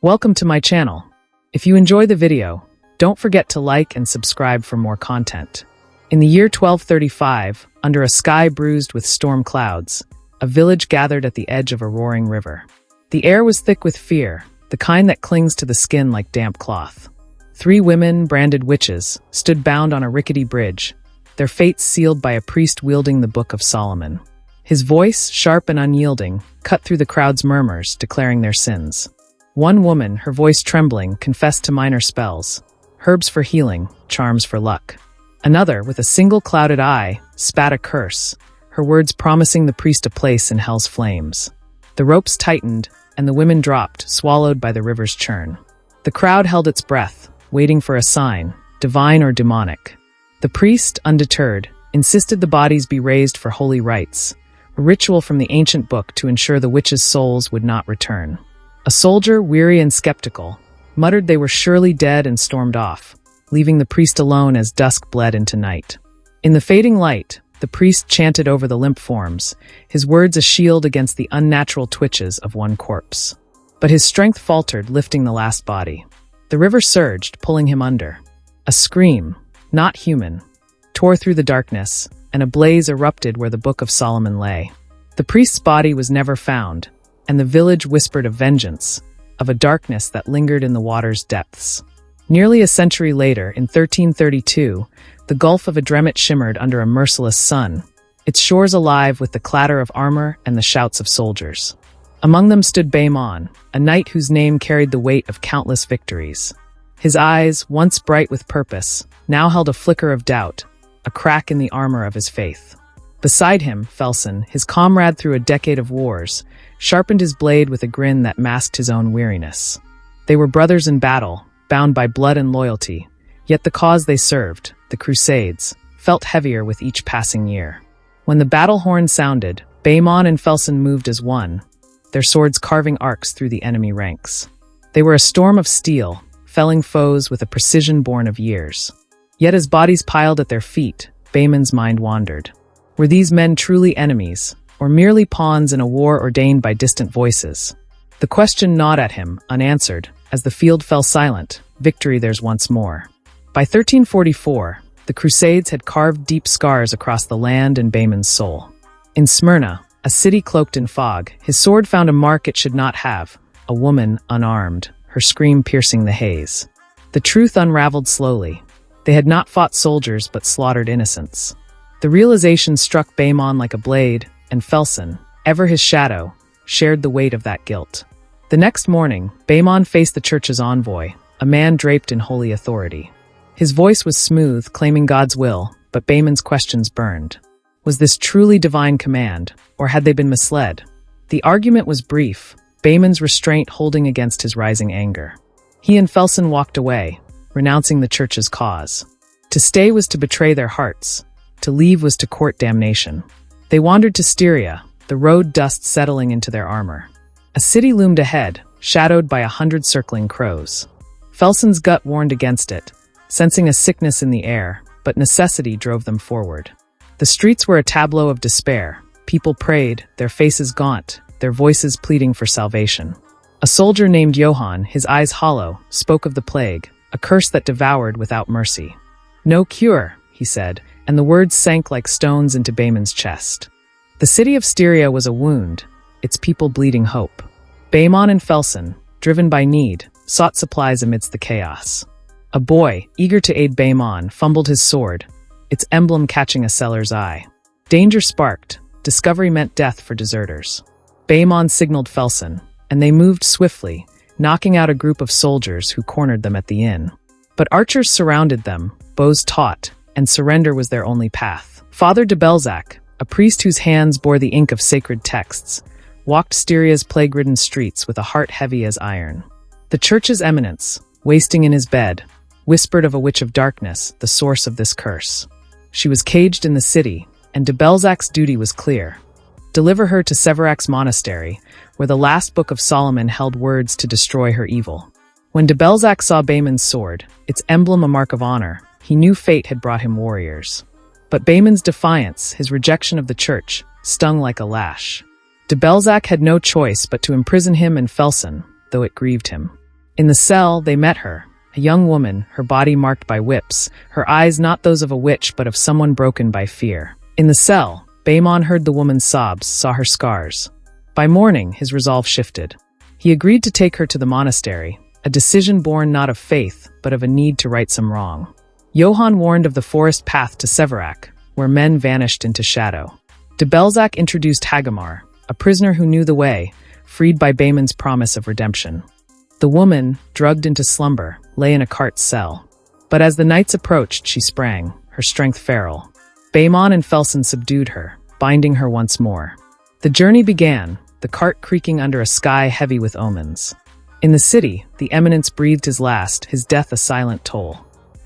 Welcome to my channel. If you enjoy the video, don't forget to like and subscribe for more content. In the year 1235, under a sky bruised with storm clouds, a village gathered at the edge of a roaring river. The air was thick with fear, the kind that clings to the skin like damp cloth. 3 women, branded witches, stood bound on a rickety bridge, their fates sealed by a priest wielding the Book of Solomon. His voice, sharp and unyielding, cut through the crowd's murmurs, declaring their sins. One woman, her voice trembling, confessed to minor spells, herbs for healing, charms for luck. Another, with a single clouded eye, spat a curse, her words promising the priest a place in hell's flames. The ropes tightened, and the women dropped, swallowed by the river's churn. The crowd held its breath, waiting for a sign, divine or demonic. The priest, undeterred, insisted the bodies be raised for holy rites, a ritual from the ancient book to ensure the witches' souls would not return. A soldier, weary and skeptical, muttered they were surely dead and stormed off, leaving the priest alone as dusk bled into night. In the fading light, the priest chanted over the limp forms, his words a shield against the unnatural twitches of one corpse. But his strength faltered, lifting the last body. The river surged, pulling him under. A scream, not human, tore through the darkness, and a blaze erupted where the Book of Solomon lay. The priest's body was never found, and the village whispered of vengeance, of a darkness that lingered in the water's depths. Nearly a century later, in 1332, the Gulf of Adremit shimmered under a merciless sun, its shores alive with the clatter of armor and the shouts of soldiers. Among them stood Baymon, a knight whose name carried the weight of countless victories. His eyes, once bright with purpose, now held a flicker of doubt, a crack in the armor of his faith. Beside him, Felson, his comrade through a decade of wars, sharpened his blade with a grin that masked his own weariness. They were brothers in battle, bound by blood and loyalty, yet the cause they served, the Crusades, felt heavier with each passing year. When the battle horn sounded, Baymon and Felson moved as one, their swords carving arcs through the enemy ranks. They were a storm of steel, felling foes with a precision born of years. Yet as bodies piled at their feet, Baymon's mind wandered. Were these men truly enemies, or merely pawns in a war ordained by distant voices? The question gnawed at him, unanswered, as the field fell silent, victory theirs once more. By 1344, the Crusades had carved deep scars across the land and Baymon's soul. In Smyrna, a city cloaked in fog, his sword found a mark it should not have, a woman unarmed, her scream piercing the haze. The truth unraveled slowly. They had not fought soldiers but slaughtered innocents. The realization struck Baymon like a blade, and Felson, ever his shadow, shared the weight of that guilt. The next morning, Baymon faced the church's envoy, a man draped in holy authority. His voice was smooth, claiming God's will, but Baymon's questions burned. Was this truly divine command, or had they been misled? The argument was brief, Baymon's restraint holding against his rising anger. He and Felson walked away, renouncing the church's cause. To stay was to betray their hearts. To leave was to court damnation. They wandered to Styria, the road dust settling into their armor. A city loomed ahead, shadowed by 100 circling crows. Felson's gut warned against it, sensing a sickness in the air, but necessity drove them forward. The streets were a tableau of despair. People prayed, their faces gaunt, their voices pleading for salvation. A soldier named Johann, his eyes hollow, spoke of the plague, a curse that devoured without mercy. No cure, he said, and the words sank like stones into Baymon's chest. The city of Styria was a wound, its people bleeding hope. Baymon and Felson, driven by need, sought supplies amidst the chaos. A boy, eager to aid Baymon, fumbled his sword, its emblem catching a seller's eye. Danger sparked. Discovery meant death for deserters. Baymon signaled Felson, and they moved swiftly, knocking out a group of soldiers who cornered them at the inn. But archers surrounded them, bows taut, and surrender was their only path. Father de Belzac, a priest whose hands bore the ink of sacred texts, walked Styria's plague-ridden streets with a heart heavy as iron. The church's eminence, wasting in his bed, whispered of a witch of darkness, the source of this curse. She was caged in the city, and de Belzac's duty was clear. Deliver her to Severac's monastery, where the last Book of Solomon held words to destroy her evil. When de Belzac saw Baymon's sword, its emblem a mark of honor, he knew fate had brought him warriors. But Baymon's defiance, his rejection of the church, stung like a lash. De Belzac had no choice but to imprison him and Felson, though it grieved him. In the cell, they met her, a young woman, her body marked by whips, her eyes not those of a witch but of someone broken by fear. In the cell, Baemon heard the woman's sobs, saw her scars. By morning, his resolve shifted. He agreed to take her to the monastery, a decision born not of faith, but of a need to right some wrong. Johann warned of the forest path to Severac, where men vanished into shadow. De Belzac introduced Hagamar, a prisoner who knew the way, freed by Baemon's promise of redemption. The woman, drugged into slumber, lay in a cart's cell. But as the nights approached, she sprang, her strength feral. Baemon and Felsen subdued her, binding her once more. The journey began, the cart creaking under a sky heavy with omens. In the city, the eminence breathed his last, his death a silent toll.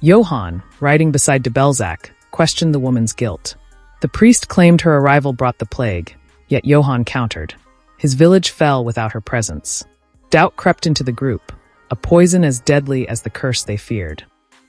Johann, riding beside de Belzac, questioned the woman's guilt. The priest claimed her arrival brought the plague, yet Johann countered. His village fell without her presence. Doubt crept into the group, a poison as deadly as the curse they feared.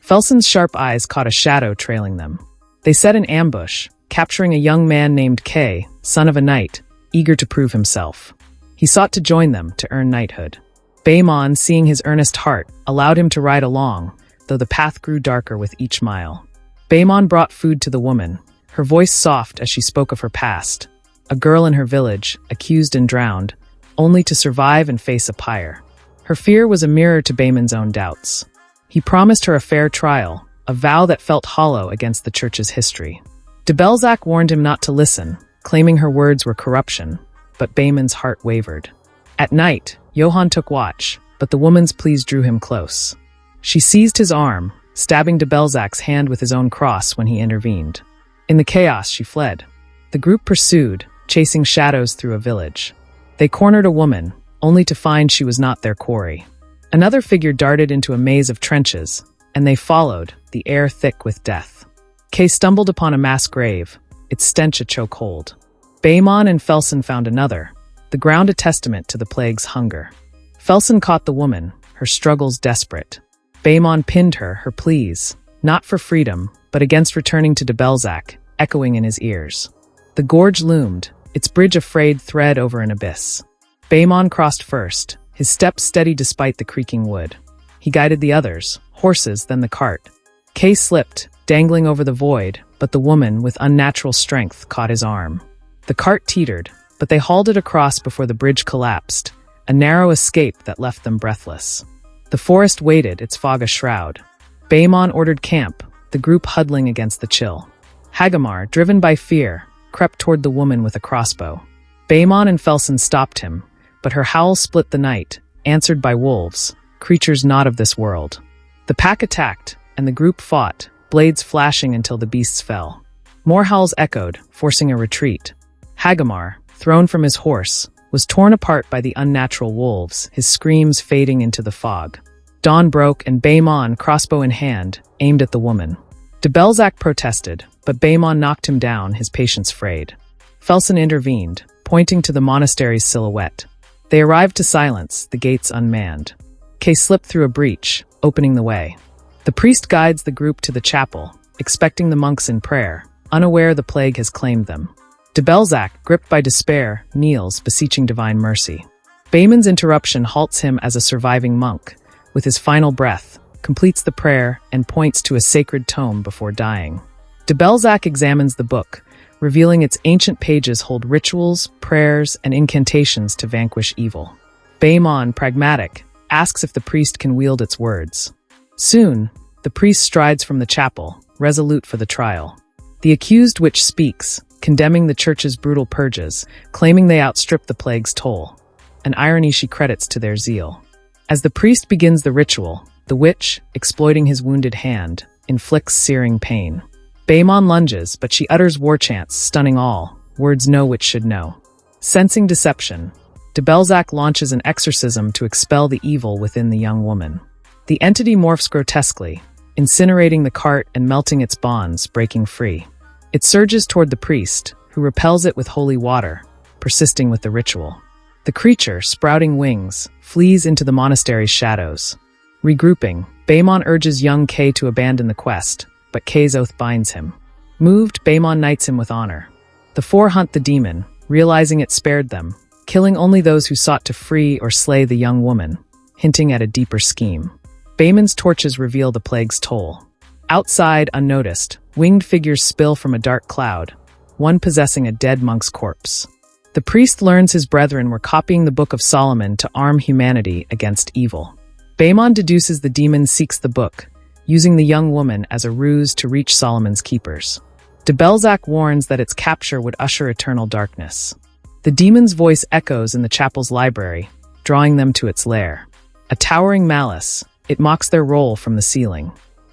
Felsen's sharp eyes caught a shadow trailing them. They set an ambush, capturing a young man named Kay, son of a knight, eager to prove himself. He sought to join them to earn knighthood. Baemon, seeing his earnest heart, allowed him to ride along, though the path grew darker with each mile. Baemon brought food to the woman, her voice soft as she spoke of her past. A girl in her village, accused and drowned, only to survive and face a pyre. Her fear was a mirror to Baemon's own doubts. He promised her a fair trial, a vow that felt hollow against the church's history. De Belzac warned him not to listen, claiming her words were corruption, but Baemon's heart wavered. At night, Johann took watch, but the woman's pleas drew him close. She seized his arm, stabbing de Belzac's hand with his own cross when he intervened. In the chaos, she fled. The group pursued, chasing shadows through a village. They cornered a woman, only to find she was not their quarry. Another figure darted into a maze of trenches, and they followed, the air thick with death. Kay stumbled upon a mass grave, its stench a chokehold. Baemon and Felsen found another, the ground a testament to the plague's hunger. Felsen caught the woman, her struggles desperate. Baemon pinned her pleas, not for freedom, but against returning to de Belzac, echoing in his ears. The gorge loomed, its bridge a frayed thread over an abyss. Baemon crossed first, his steps steady despite the creaking wood. He guided the others, horses, then the cart. Kay slipped, dangling over the void, but the woman, with unnatural strength, caught his arm. The cart teetered, but they hauled it across before the bridge collapsed, a narrow escape that left them breathless. The forest waited, its fog a shroud. Baemon ordered camp, the group huddling against the chill. Hagamar, driven by fear, crept toward the woman with a crossbow. Baemon and Felsen stopped him, but her howl split the night, answered by wolves, creatures not of this world. The pack attacked, and the group fought, blades flashing until the beasts fell. More howls echoed, forcing a retreat. Hagamar, thrown from his horse, was torn apart by the unnatural wolves, his screams fading into the fog. Dawn broke, and Baemon, crossbow in hand, aimed at the woman. De Belzac protested, but Baemon knocked him down, his patience frayed. Felsen intervened, pointing to the monastery's silhouette. They arrived to silence, the gates unmanned. Kay slipped through a breach, opening the way. The priest guides the group to the chapel, expecting the monks in prayer, unaware the plague has claimed them. De Belzac, gripped by despair, kneels, beseeching divine mercy. Baemon's interruption halts him as a surviving monk. With his final breath, completes the prayer and points to a sacred tome before dying. De Belzac examines the book, revealing its ancient pages hold rituals, prayers, and incantations to vanquish evil. Baemon, pragmatic, asks if the priest can wield its words. Soon, the priest strides from the chapel, resolute for the trial. The accused witch speaks, condemning the church's brutal purges, claiming they outstripped the plague's toll, an irony she credits to their zeal. As the priest begins the ritual, the witch, exploiting his wounded hand, inflicts searing pain. Baemon lunges, but she utters war chants, stunning all, words no witch should know. Sensing deception, de Belzac launches an exorcism to expel the evil within the young woman. The entity morphs grotesquely, incinerating the cart and melting its bonds, breaking free. It surges toward the priest, who repels it with holy water, persisting with the ritual. The creature, sprouting wings, flees into the monastery's shadows. Regrouping, Baemon urges young Kay to abandon the quest, but Kay's oath binds him. Moved, Baemon knights him with honor. The four hunt the demon, realizing it spared them, killing only those who sought to free or slay the young woman. hinting at a deeper scheme. Baymon's torches reveal the plague's toll. Outside, unnoticed, winged figures spill from a dark cloud, one possessing a dead monk's corpse. The priest learns his brethren were copying the Book of Solomon to arm humanity against evil. Baymon deduces the demon seeks the book, using the young woman as a ruse to reach Solomon's keepers. De Belzac warns that its capture would usher eternal darkness. The demon's voice echoes in the chapel's library, drawing them to its lair. A towering malice, it mocks their role from the ceiling.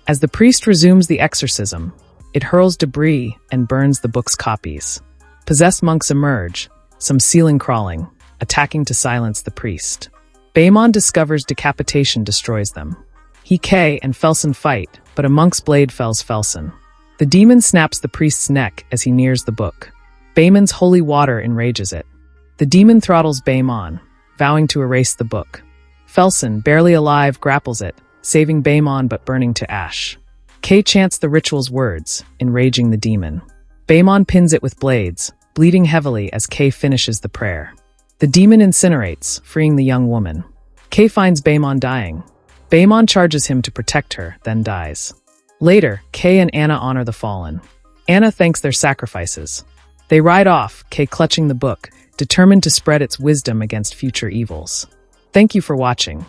As the priest resumes the exorcism, it hurls debris and burns the book's copies. Possessed monks emerge, some ceiling crawling, attacking to silence the priest. Baymon discovers decapitation destroys them. He and Felson fight, but a monk's blade fells Felson. The demon snaps the priest's neck as he nears the book. Baymon's holy water enrages it. The demon throttles Baymon, vowing to erase the book. Felson, barely alive, grapples it, saving Baymon but burning to ash. Kay chants the ritual's words, enraging the demon. Baymon pins it with blades, bleeding heavily as Kay finishes the prayer. The demon incinerates, freeing the young woman. Kay finds Baymon dying. Baymon charges him to protect her, then dies. Later, Kay and Anna honor the fallen. Anna thanks their sacrifices. They ride off, Kay clutching the book, determined to spread its wisdom against future evils. Thank you for watching.